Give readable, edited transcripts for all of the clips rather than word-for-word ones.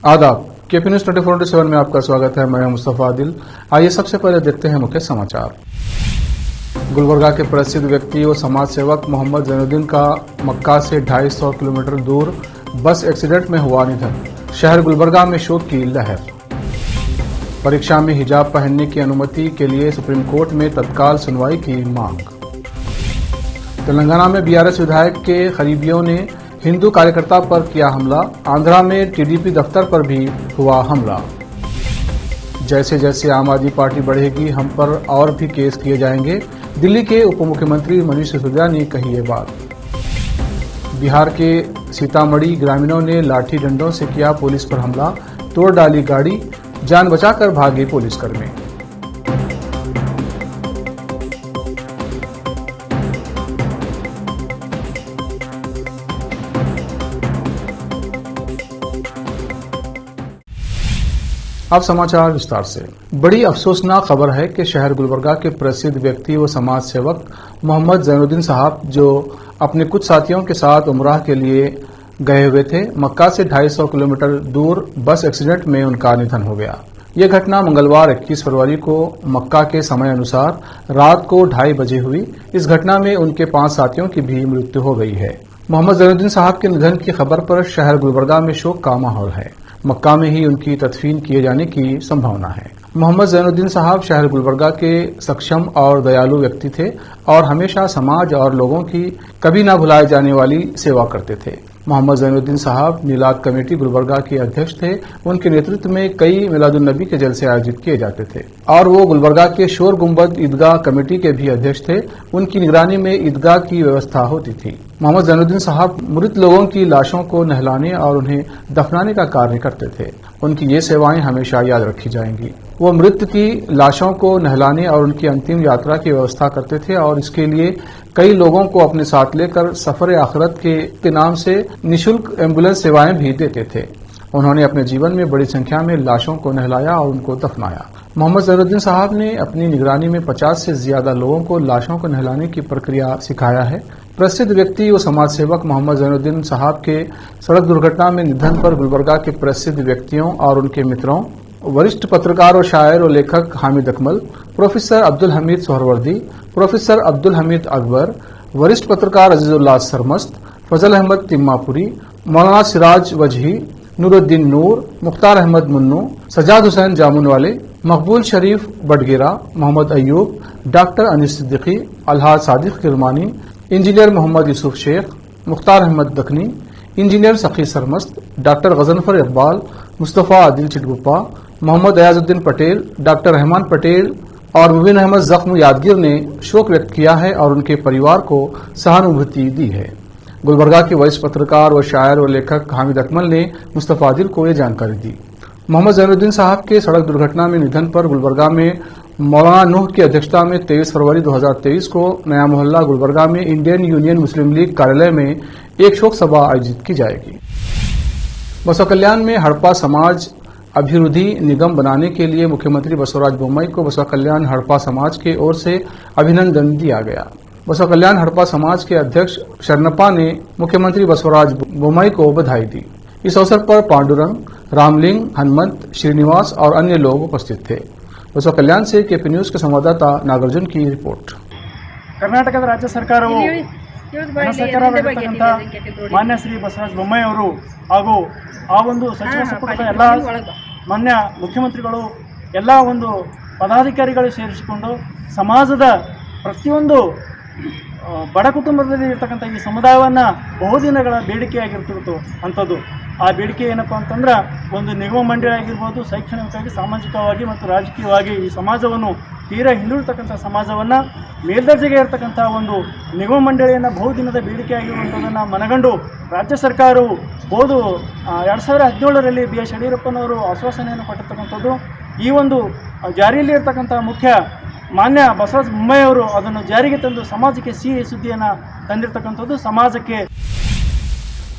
आदाब। KP news 24/7 में आपका स्वागत है। मैं मुस्तफा आदिल। आइए सबसे पहले देखते हैं मुख्य समाचार। गुलबर्गा के प्रसिद्ध व्यक्ति व समाज सेवक मोहम्मद जैनुद्दीन का मक्का से 250 किलोमीटर दूर बस एक्सीडेंट में हुआ निधन। शहर गुलबर्गा में शोक की लहर। परीक्षा में हिजाब पहनने की अनुमति के लिए सुप्रीम कोर्ट में तत्काल सुनवाई की मांग। तेलंगाना में बीआरएस विधायक के करीबियों ने हिंदू कार्यकर्ता पर किया हमला। आंध्रा में टीडीपी दफ्तर पर भी हुआ हमला। जैसे जैसे आम आदमी पार्टी बढ़ेगी हम पर और भी केस किए जाएंगे। दिल्ली के उप मुख्यमंत्री मनीष सिसोदिया ने कही ये बात। बिहार के सीतामढ़ी ग्रामीणों ने लाठी डंडों से किया पुलिस पर हमला, तोड़ डाली गाड़ी, जान बचाकर भागे पुलिसकर्मी। अब समाचार विस्तार से। बड़ी अफसोसनाक खबर है कि शहर गुलबर्गा के प्रसिद्ध व्यक्ति व समाज सेवक मोहम्मद जैनुद्दीन साहब, जो अपने कुछ साथियों के साथ उमराह के लिए गए हुए थे, मक्का से 250 किलोमीटर दूर बस एक्सीडेंट में उनका निधन हो गया। यह घटना मंगलवार 21 फरवरी को मक्का के समय अनुसार रात को 2:30 बजे हुई। इस घटना में उनके 5 साथियों की भी मृत्यु हो गई है। मोहम्मद जैनुद्दीन साहब के निधन की खबर पर शहर गुलबर्गा में शोक का माहौल है। मक्का में ही उनकी तदफीन किए जाने की संभावना है। मोहम्मद जैनुद्दीन साहब शहर गुलबर्गा के सक्षम और दयालु व्यक्ति थे और हमेशा समाज और लोगों की कभी न भुलाए जाने वाली सेवा करते थे। मोहम्मद जैनुद्दीन साहब मिलाद कमेटी गुलबर्गा के अध्यक्ष थे। उनके नेतृत्व में कई मिलादुन्नबी के जलसे आयोजित किए जाते थे और वो गुलबर्गा के शोर गुंबद ईदगाह कमेटी के भी अध्यक्ष थे। उनकी निगरानी में ईदगाह की व्यवस्था होती थी। मोहम्मद जैनुद्दीन साहब मृत लोगों की लाशों को नहलाने और उन्हें दफनाने का कार्य करते थे। उनकी ये सेवाएं हमेशा याद रखी जाएंगी। वो मृत की लाशों को नहलाने और उनकी अंतिम यात्रा की व्यवस्था करते थे और इसके लिए कई लोगों को अपने साथ लेकर सफर आखिरत के नाम से निःशुल्क एम्बुलेंस सेवाएं भी देते थे। उन्होंने अपने जीवन में बड़ी संख्या में लाशों को नहलाया और उनको दफनाया। मोहम्मद जैनुद्दीन साहब ने अपनी निगरानी में 50 से ज्यादा लोगों को लाशों को नहलाने की प्रक्रिया सिखाया है। प्रसिद्ध व्यक्ति व समाज सेवक मोहम्मद जैनुद्दीन साहब के सड़क दुर्घटना में निधन पर गुलबर्गा के प्रसिद्ध व्यक्तियों और उनके मित्रों, वरिष्ठ पत्रकार और शायर और लेखक हामिद अकमल, प्रोफेसर अब्दुल हमीद सोहरवर्दी, प्रोफेसर अब्दुल हमीद अकबर, वरिष्ठ पत्रकार अजीजुल्लाह सरमस्त, फजल अहमद तिम्मापुरी, मौलाना सिराज वजही, नूरुद्दीन नूर, मुख्तार अहमद मुन्नू, सजाद हुसैन जामुनवाले, मकबूल शरीफ बडगेरा, Mohammad Ayub, doctor Anees Siddiqui, Alhaj Sadiq Kirmani, engineer Mohammad Yusuf Sheikh, Mukhtar Ahmad Dakhni, engineer सखी सरमस्त, डॉक्टर गजनफर इकबाल, मुस्तफ़ा आदिल चिटगुप्पा, मोहम्मद अयाजुद्दीन पटेल, डॉक्टर रहमान पटेल और मुबीन अहमद जख्म यादगिर ने शोक व्यक्त किया है और उनके परिवार को सहानुभूति दी है। गुलबर्गा के वरिष्ठ पत्रकार व शायर और लेखक हामिद अकमल ने मुस्तफ़ा आदिल को ये जानकारी दी। मोहम्मद जैनुद्दीन साहब के सड़क दुर्घटना में निधन पर गुलबर्गा में मौलाना नूह की अध्यक्षता में 23 फरवरी 2023 को नया मोहल्ला गुलबर्गा में इंडियन यूनियन मुस्लिम लीग कार्यालय में एक शोक सभा आयोजित की जाएगी। बसवा कल्याण में हड़पा समाज अभिवृद्धि निगम बनाने के लिए मुख्यमंत्री बसवराज बोम्मई को बसवा कल्याण हड़पा समाज की ओर से अभिनंदन दिया गया। बसवा कल्याण हड़पा समाज के अध्यक्ष शरणप्पा ने मुख्यमंत्री बसवराज बोम्मई को बधाई दी। इस अवसर पर पांडुरंग, रामलिंग, हनुमंत, श्रीनिवास और अन्य लोग उपस्थित थे। बसवा कल्याण से केपी न्यूज के संवाददाता नागार्जुन की रिपोर्ट। कर्नाटक राज्य सरकारವು ಮಾನ್ಯ ಶ್ರೀ ಬಸವರಾಜ ಬೊಮ್ಮಾಯಿ ಅವರು ಹಾಗೂ ಆ ಒಂದು ಸಚಿವ ಸಂಪುಟದ ಎಲ್ಲ ಮಾನ್ಯ ಮುಖ್ಯಮಂತ್ರಿಗಳು ಎಲ್ಲ ಒಂದು ಪದಾಧಿಕಾರಿಗಳು ಸೇರಿಸಿಕೊಂಡು ಸಮಾಜದ ಪ್ರತಿಯೊಂದು ಬಡ ಕುಟುಂಬದಲ್ಲಿ ಇರತಕ್ಕಂಥ ಈ ಸಮುದಾಯವನ್ನು ಬಹುದಿನಗಳ ಬೇಡಿಕೆಯಾಗಿರ್ತಿತ್ತು ಅಂಥದ್ದು. ಆ ಬೇಡಿಕೆ ಏನಪ್ಪ ಅಂತಂದ್ರೆ ಒಂದು ನಿಗಮ ಮಂಡಳಿ ಆಗಿರ್ಬೋದು, ಶೈಕ್ಷಣಿಕವಾಗಿ, ಸಾಮಾಜಿಕವಾಗಿ ಮತ್ತು ರಾಜಕೀಯವಾಗಿ ಈ ಸಮಾಜವನ್ನು ತೀರಾ ಹಿಂದುಳಿತಕ್ಕಂಥ ಸಮಾಜವನ್ನು ಮೇಲ್ದರ್ಜೆಗೆ ಇರತಕ್ಕಂಥ ಒಂದು ನಿಗಮ ಮಂಡಳಿಯನ್ನು ಬಹುದಿನದ ಬೇಡಿಕೆಯಾಗಿರುವಂಥದ್ದನ್ನು ಮನಗಂಡು ರಾಜ್ಯ ಸರ್ಕಾರವು 2017ರಲ್ಲಿ ಬಿ ಎಸ್ ಯಡಿಯೂರಪ್ಪನವರು ಆಶ್ವಾಸನೆಯನ್ನು ಕೊಟ್ಟಿರ್ತಕ್ಕಂಥದ್ದು. ಈ ಒಂದು ಜಾರಿಯಲ್ಲಿ ಇರತಕ್ಕಂಥ ಮುಖ್ಯ ಮಾನ್ಯ ಬಸವರಾಜ ಬೊಮ್ಮಾಯಿ ಅವರು ಅದನ್ನು ಜಾರಿಗೆ ತಂದು ಸಮಾಜಕ್ಕೆ ಸಿಹಿ ಸುದ್ದಿಯನ್ನು ತಂದಿರತಕ್ಕಂಥದ್ದು. ಸಮಾಜಕ್ಕೆ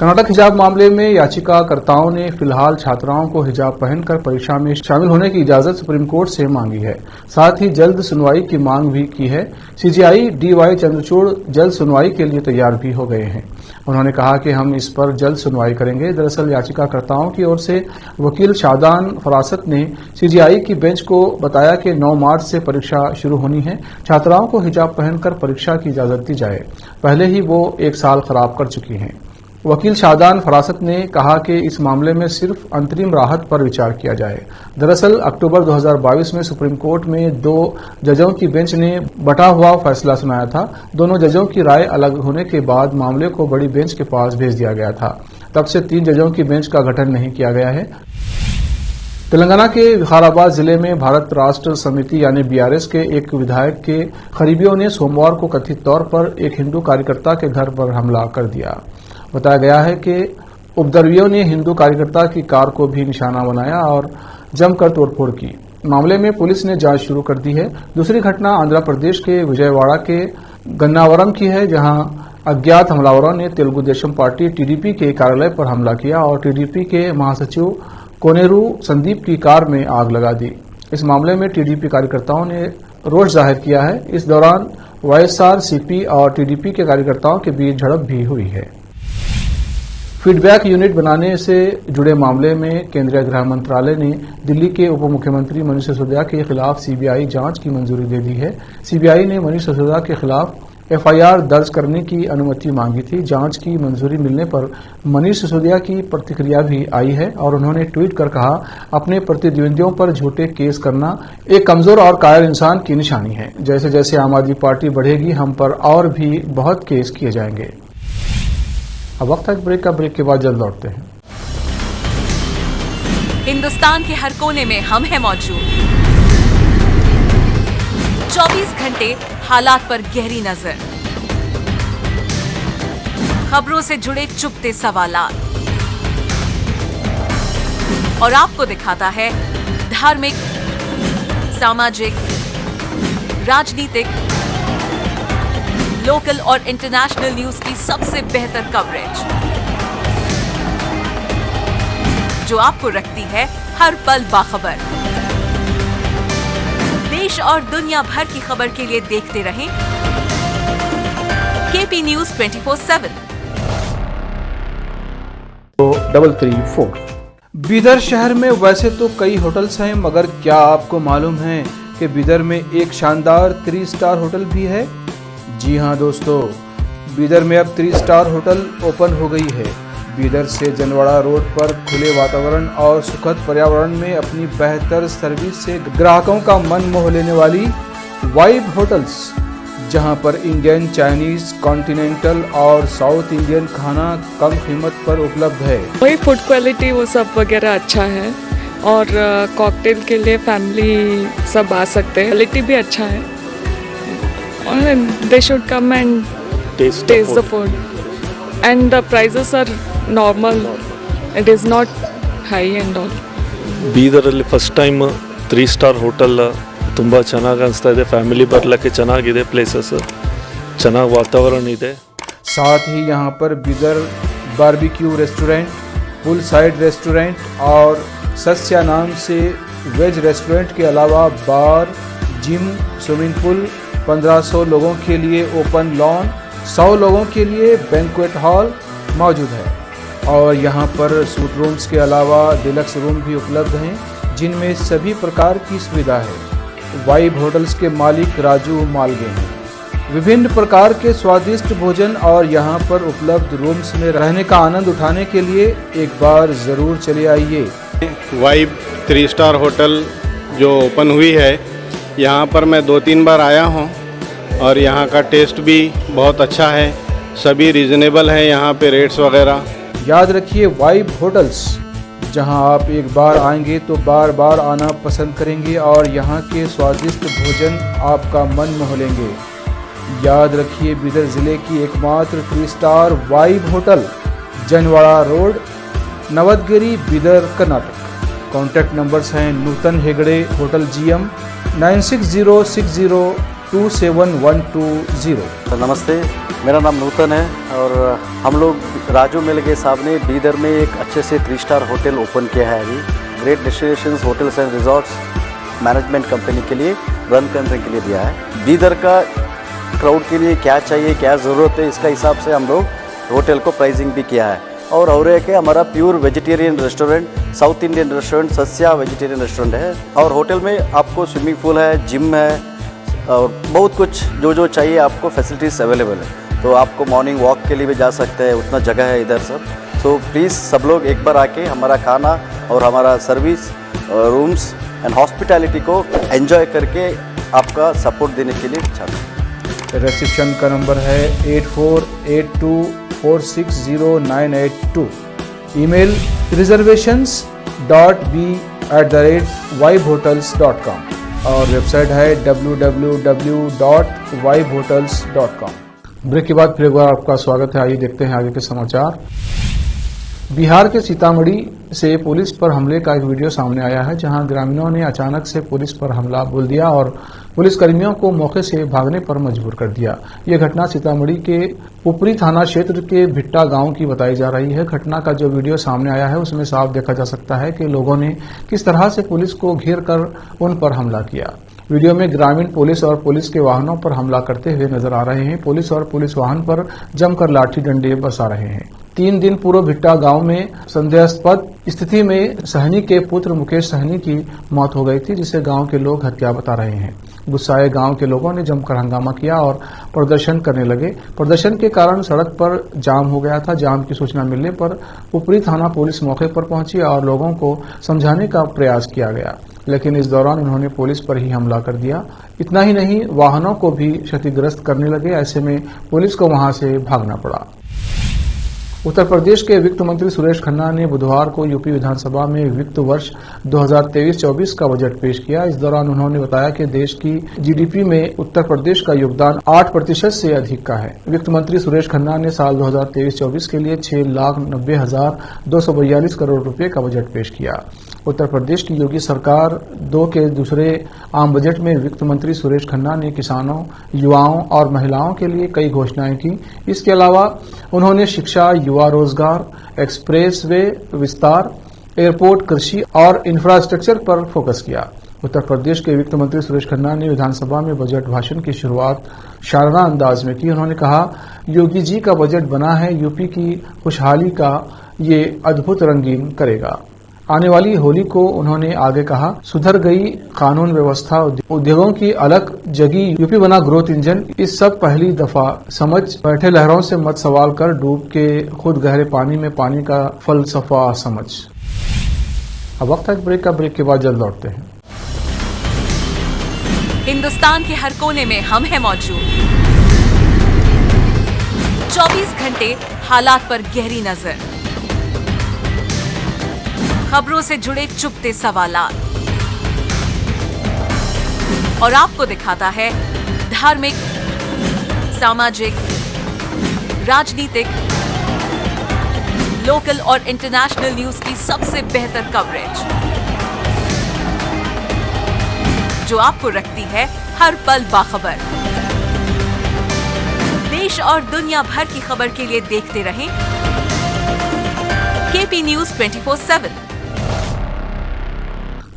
कर्नाटक हिजाब मामले में याचिकाकर्ताओं ने फिलहाल छात्राओं को हिजाब पहनकर परीक्षा में शामिल होने की इजाजत सुप्रीम कोर्ट से मांगी है। साथ ही जल्द सुनवाई की मांग भी की है। सीजेआई डीवाई चंद्रचूड़ जल्द सुनवाई के लिए तैयार भी हो गए हैं। उन्होंने कहा कि हम इस पर जल्द सुनवाई करेंगे। दरअसल याचिकाकर्ताओं की ओर से वकील शादान फरासत ने सीजेआई की बेंच को बताया कि 9 मार्च से परीक्षा शुरू होनी है। छात्राओं को हिजाब पहनकर परीक्षा की इजाजत दी जाए। पहले ही वो 1 साल खराब कर चुकी हैं। वकील शादान फरासत ने कहा कि इस मामले में सिर्फ अंतरिम राहत पर विचार किया जाए। दरअसल अक्टूबर 2022 में सुप्रीम कोर्ट में 2 जजों की बेंच ने बटा हुआ फैसला सुनाया था। दोनों जजों की राय अलग होने के बाद मामले को बड़ी बेंच के पास भेज दिया गया था। तब से 3 जजों की बेंच का गठन नहीं किया गया है। तेलंगाना के विकाराबाद जिले में भारत राष्ट्र समिति यानी बीआरएस के एक विधायक के करीबियों ने सोमवार को कथित तौर पर एक हिंदू कार्यकर्ता के घर पर हमला कर दिया। बताया गया है कि उपद्रवियों ने हिंदू कार्यकर्ता की कार को भी निशाना बनाया और जमकर तोड़फोड़ की। मामले में पुलिस ने जांच शुरू कर दी है। दूसरी घटना आंध्र प्रदेश के विजयवाड़ा के गन्नावरम की है, जहां अज्ञात हमलावरों ने तेलुगु देशम पार्टी टीडीपी के कार्यालय पर हमला किया और टीडीपी के महासचिव कोनेरू संदीप की कार में आग लगा दी। इस मामले में टीडीपी कार्यकर्ताओं ने रोष जाहिर किया है। इस दौरान वाईएसआर सीपी और टीडीपी के कार्यकर्ताओं के बीच झड़प भी हुई है। फीडबैक यूनिट बनाने से जुड़े मामले में केंद्रीय गृह मंत्रालय ने दिल्ली के उप मुख्यमंत्री मनीष सिसोदिया के खिलाफ सीबीआई जांच की मंजूरी दे दी है। सीबीआई ने मनीष सिसोदिया के खिलाफ एफआईआर दर्ज करने की अनुमति मांगी थी। जांच की मंजूरी मिलने पर मनीष सिसोदिया की प्रतिक्रिया भी आई है और उन्होंने ट्वीट कर कहा, अपने प्रतिद्वंदियों पर झूठे केस करना एक कमजोर और कायर इंसान की निशानी है। जैसे जैसे आम आदमी पार्टी बढ़ेगी, हम पर और भी बहुत केस किए जाएंगे। अब वक्त है ब्रेक का। ब्रेक के बाद जल्द लौटते हैं। हिंदुस्तान के हर कोने में हम हैं मौजूद। 24 घंटे हालात पर गहरी नजर, खबरों से जुड़े चुपते सवालात और आपको दिखाता है धार्मिक, सामाजिक, राजनीतिक, लोकल और इंटरनेशनल न्यूज की सबसे बेहतर कवरेज, जो आपको रखती है हर पल बाखबर। देश और दुनिया भर की खबर के लिए देखते रहें केपी न्यूज 24/7। 334। बीदर शहर में वैसे तो कई होटल्स हैं, मगर क्या आपको मालूम है कि बीदर में एक शानदार 3 स्टार होटल भी है? जी हां दोस्तों, बीदर में अब 3 स्टार होटल ओपन हो गई है। बीदर से जनवाड़ा रोड पर खुले वातावरण और सुखद पर्यावरण में अपनी बेहतर सर्विस से ग्राहकों का मन मोह लेने वाली वाइब होटल्स, जहां पर इंडियन, चाइनीज, कॉन्टिनेंटल और साउथ इंडियन खाना कम कीमत पर उपलब्ध है। वही फूड क्वालिटी वो सब वगैरह अच्छा है और कॉकटेल के लिए फैमिली सब आ सकते हैं। क्वालिटी भी अच्छा है और they should come and taste the food and the prices are normal. It is not high and all. ಬೀದರಲ್ಲಿ ಫಸ್ಟ್ ಟೈಮ್ 3 ಸ್ಟಾರ್ ಹೋಟೆಲ್ ತುಂಬ ಚೆನ್ನಾಗಿ ಅನಿಸ್ತಾ ಇದೆ. ಫ್ಯಾಮಿಲಿ ಬರಲಿಕ್ಕೆ ಚೆನ್ನಾಗಿದೆ, ಪ್ಲೇಸಸ್ ಚೆನ್ನಾಗಿ ವಾತಾವರಣ ಇದೆ. साथ ही यहाँ पर बीदर बारबेक्यू रेस्टोरेंट, पुल साइड रेस्टोरेंट और सस्या नाम से वेज रेस्टोरेंट के अलावा बार, जिम, स्विमिंग पूल, 1500 लोगों के लिए ओपन लॉन, 100 लोगों के लिए बैंक्वेट हॉल मौजूद है। और यहाँ पर सूट रूम्स के अलावा डिलक्स रूम भी उपलब्ध हैं, जिनमें सभी प्रकार की सुविधा है। वाइब होटल्स के मालिक राजू मालगे हैं। विभिन्न प्रकार के स्वादिष्ट भोजन और यहाँ पर उपलब्ध रूम्स में रहने का आनंद उठाने के लिए एक बार ज़रूर चले आइए। वाइब 3 स्टार होटल जो ओपन हुई है, यहाँ पर मैं 2-3 बार आया हूँ और यहाँ का टेस्ट भी बहुत अच्छा है। सभी रीज़नेबल हैं यहाँ पे रेट्स वगैरह। याद रखिए, वाइब होटल्स, जहां आप एक बार आएंगे तो बार बार आना पसंद करेंगे और यहाँ के स्वादिष्ट भोजन आपका मन मोह लेंगे। याद रखिए, बीदर ज़िले की एकमात्र 3 star vibe hotel, Janwada road, Navadgiri, Bidar, Karnataka. Contact numbers हैं नूतन हेगड़े, होटल GM 9606027120। नमस्ते, मेरा नाम नूतन है और हम लोग राजू मिलगे साहब ने बीदर में एक अच्छे से 3 स्टार होटल ओपन किया है अभी। Great destinations hotels and resorts management company के लिए रन करने के लिए दिया है। बीदर का क्राउड के लिए क्या चाहिए, क्या ज़रूरत है, इसका हिसाब से हम लोग होटल को प्राइसिंग भी किया है। और एक है हमारा pure vegetarian restaurant, south Indian restaurant, Sasya vegetarian restaurant है। और होटल में आपको स्विमिंग पूल है, जिम है और बहुत कुछ जो चाहिए आपको फैसिलिटीज़ अवेलेबल है। तो आपको मॉर्निंग वॉक के लिए भी जा सकते हैं, उतना जगह है इधर सब। सो प्लीज़ सब लोग एक बार आके हमारा खाना और हमारा सर्विस, रूम्स एंड हॉस्पिटैलिटी को एंजॉय करके आपका सपोर्ट देने के लिए चाहते हैं। रजिस्ट्रेशन का नंबर है 8482460982। ईमेल reservations.b@vibehotels.com और वेबसाइट है www.vibehotels.com। ब्रेक के बाद फिर एक बार आपका स्वागत है। आइए देखते हैं आगे के समाचार। बिहार के सीतामढ़ी से पुलिस पर हमले का एक वीडियो सामने आया है, जहां ग्रामीणों ने अचानक से पुलिस पर हमला बोल दिया और पुलिसकर्मियों को मौके से भागने पर मजबूर कर दिया। यह घटना सीतामढ़ी के उपरी थाना क्षेत्र के भिट्टा गांव की बताई जा रही है। घटना का जो वीडियो सामने आया है उसमें साफ देखा जा सकता है कि लोगों ने किस तरह से पुलिस को घेर कर उन पर हमला किया। वीडियो में ग्रामीण पुलिस और पुलिस के वाहनों पर हमला करते हुए नजर आ रहे हैं। पुलिस और पुलिस वाहन पर जमकर लाठी डंडे बरसा रहे हैं। 3 दिन पूर्व भिट्टा गांव में संदेहास्पद स्थिति में सहनी के पुत्र मुकेश सहनी की मौत हो गई थी, जिसे गांव के लोग हत्या बता रहे हैं। गुस्साए गांव के लोगों ने जमकर हंगामा किया और प्रदर्शन करने लगे। प्रदर्शन के कारण सड़क पर जाम हो गया था। जाम की सूचना मिलने पर ऊपरी थाना पुलिस मौके पर पहुंची और लोगों को समझाने का प्रयास किया गया, लेकिन इस दौरान उन्होंने पुलिस पर ही हमला कर दिया। इतना ही नहीं, वाहनों को भी क्षतिग्रस्त करने लगे। ऐसे में पुलिस को वहां से भागना पड़ा। उत्तर प्रदेश के वित्त मंत्री सुरेश खन्ना ने बुधवार को यूपी विधानसभा में वित्त वर्ष 2023-24 का बजट पेश किया। इस दौरान उन्होंने बताया कि देश की जीडीपी में उत्तर प्रदेश का योगदान 8% से अधिक का है। वित्त मंत्री सुरेश खन्ना ने साल 2023-24 के लिए 6,90,242 करोड़ रुपए का बजट पेश किया। उत्तर प्रदेश की योगी सरकार 2 के दूसरे आम बजट में वित्त मंत्री सुरेश खन्ना ने किसानों, युवाओं और महिलाओं के लिए कई घोषणाएं की। इसके अलावा उन्होंने शिक्षा, युवा रोजगार, एक्सप्रेस वे विस्तार, एयरपोर्ट, कृषि और इंफ्रास्ट्रक्चर पर फोकस किया। उत्तर प्रदेश के वित्त मंत्री सुरेश खन्ना ने विधानसभा में बजट भाषण की शुरुआत शाराना अंदाज में की। उन्होंने कहा, योगी जी का बजट बना है, यूपी की खुशहाली का ये अद्भुत रंगीन करेगा। आने वाली होली को उन्होंने आगे कहा, सुधर गई कानून व्यवस्था, उद्योगों की अलग जगी, यूपी बना ग्रोथ इंजन। इस सब पहली दफा समझ बैठे, लहरों से मत सवाल कर, डूब के खुद गहरे पानी में पानी का फलसफा समझ। अब वक्त है ब्रेक का। ब्रेक के बाद जल्द लौटते हैं। हिंदुस्तान के हर कोने में हम हैं मौजूद। 24 घंटे हालात पर गहरी नजर, खबरों से जुड़े चुपते सवालात और आपको दिखाता है धार्मिक, सामाजिक, राजनीतिक, लोकल और इंटरनेशनल न्यूज की सबसे बेहतर कवरेज, जो आपको रखती है हर पल बाखबर। देश और दुनिया भर की खबर के लिए देखते रहें केपी न्यूज 24/7।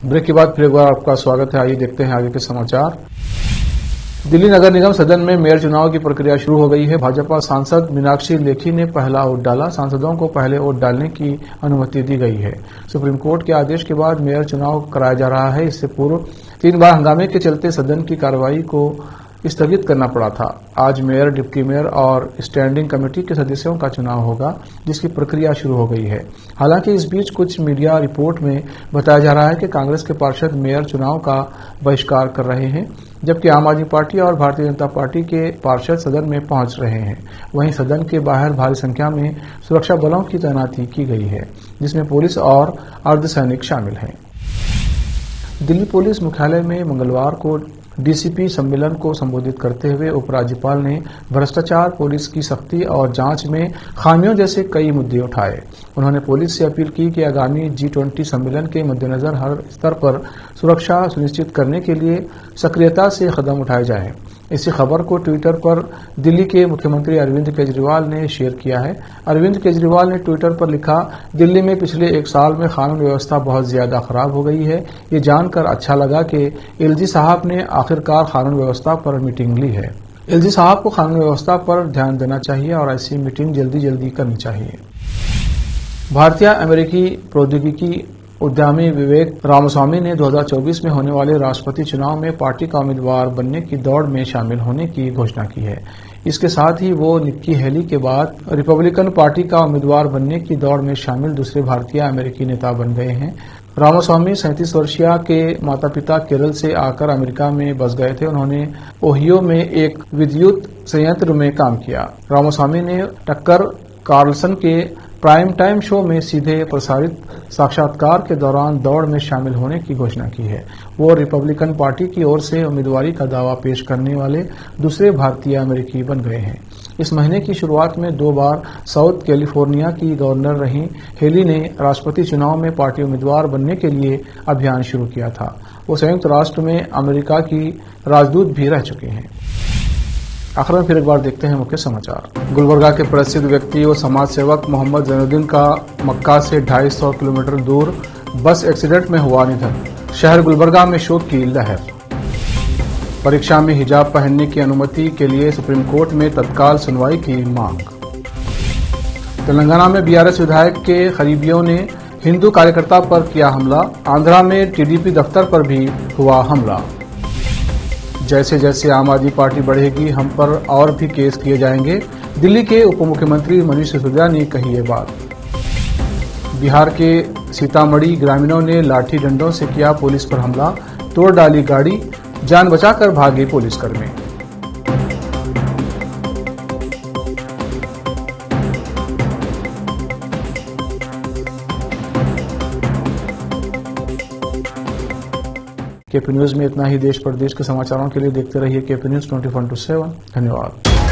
ब्रेक के बाद फिर एक बार आपका स्वागत है। आइए देखते हैं आगे के समाचार। दिल्ली नगर निगम सदन में मेयर चुनाव की प्रक्रिया शुरू हो गई है। भाजपा सांसद मीनाक्षी लेखी ने पहला वोट डाला। सांसदों को पहले वोट डालने की अनुमति दी गई है। सुप्रीम कोर्ट के आदेश के बाद मेयर चुनाव कराया जा रहा है। इससे पूर्व 3 बार हंगामे के चलते सदन की कार्रवाई को स्थगित करना पड़ा था। आज मेयर, डिप्टी मेयर और स्टैंडिंग कमेटी के सदस्यों का चुनाव होगा, जिसकी प्रक्रिया शुरू हो गई है। हालांकि इस बीच कुछ मीडिया रिपोर्ट में बताया जा रहा है कि कांग्रेस के पार्षद मेयर चुनाव का बहिष्कार कर रहे हैं, जबकि आम आदमी पार्टी और भारतीय जनता पार्टी के पार्षद सदन में पहुंच रहे हैं। वहीं सदन के बाहर भारी संख्या में सुरक्षा बलों की तैनाती की गई है, जिसमें पुलिस और अर्धसैनिक शामिल हैं। दिल्ली पुलिस मुख्यालय में मंगलवार को डीसीपी सम्मेलन को संबोधित करते हुए उपराज्यपाल ने भ्रष्टाचार, पुलिस की सख्ती और जांच में खामियों जैसे कई मुद्दे उठाए। उन्होंने पुलिस से अपील की कि आगामी G20 सम्मेलन के मद्देनजर हर स्तर पर सुरक्षा सुनिश्चित करने के लिए सक्रियता से कदम उठाए जाएं। इसी खबर को ट्विटर पर दिल्ली के मुख्यमंत्री अरविंद केजरीवाल ने शेयर किया है। अरविंद केजरीवाल ने ट्विटर पर लिखा, दिल्ली में पिछले 1 साल में कानून व्यवस्था बहुत ज्यादा खराब हो गई है। ये जानकर अच्छा लगा कि एलजी साहब ने आखिरकार कानून व्यवस्था पर मीटिंग ली है। एलजी साहब को कानून व्यवस्था पर ध्यान देना चाहिए और ऐसी मीटिंग जल्दी जल्दी करनी चाहिए। भारतीय अमेरिकी प्रौद्योगिकी उद्यमी विवेक रामास्वामी ने 2024 में होने वाले राष्ट्रपति चुनाव में पार्टी का उम्मीदवार बनने की दौड़ में शामिल होने की घोषणा की है। इसके साथ ही वो निक्की हेली के बाद रिपब्लिकन पार्टी का उम्मीदवार बनने की दौड़ में शामिल दूसरे भारतीय अमेरिकी नेता बन गए हैं। रामास्वामी 37 वर्षीय के माता पिता केरल से आकर अमेरिका में बस गए थे। उन्होंने ओहियो में एक विद्युत संयंत्र में काम किया। रामास्वामी ने टक्कर कार्लसन के प्राइम टाइम शो में सीधे प्रसारित साक्षात्कार के दौरान दौड़ में शामिल होने की घोषणा की है। वो रिपब्लिकन पार्टी की ओर से उम्मीदवारी का दावा पेश करने वाले दूसरे भारतीय अमेरिकी बन गए हैं। इस महीने की शुरुआत में 2 बार साउथ कैलिफोर्निया की गवर्नर रही हेली ने राष्ट्रपति चुनाव में पार्टी उम्मीदवार बनने के लिए अभियान शुरू किया था। वो संयुक्त राष्ट्र में अमेरिका की राजदूत भी रह चुके हैं। आखिर में फिर एक बार देखते हैं मुख्य समाचार। गुलबर्गा के प्रसिद्ध व्यक्ति व समाज सेवक मोहम्मद जैनुद्दीन का मक्का से 250 किलोमीटर दूर बस एक्सीडेंट में हुआ निधन। शहर गुलबर्गा में शोक की लहर। परीक्षा में हिजाब पहनने की अनुमति के लिए सुप्रीम कोर्ट में तत्काल सुनवाई की मांग। तेलंगाना में बीआरएस विधायक के करीबियों ने हिंदू कार्यकर्ता पर किया हमला। आंध्रा में टीडीपी दफ्तर पर भी हुआ हमला। जैसे जैसे आम आदमी पार्टी बढ़ेगी हम पर और भी केस किए जाएंगे। दिल्ली के उप मुख्यमंत्री मनीष सिसोदिया ने कही ये बात। बिहार के सीतामढ़ी ग्रामीणों ने लाठी डंडों से किया पुलिस पर हमला, तोड़ डाली गाड़ी, जान बचाकर भागे पुलिसकर्मी। केपी न्यूज में इतना ही। देश प्रदेश के समाचारों के लिए देखते रहिए केपी न्यूज 24/7। धन्यवाद।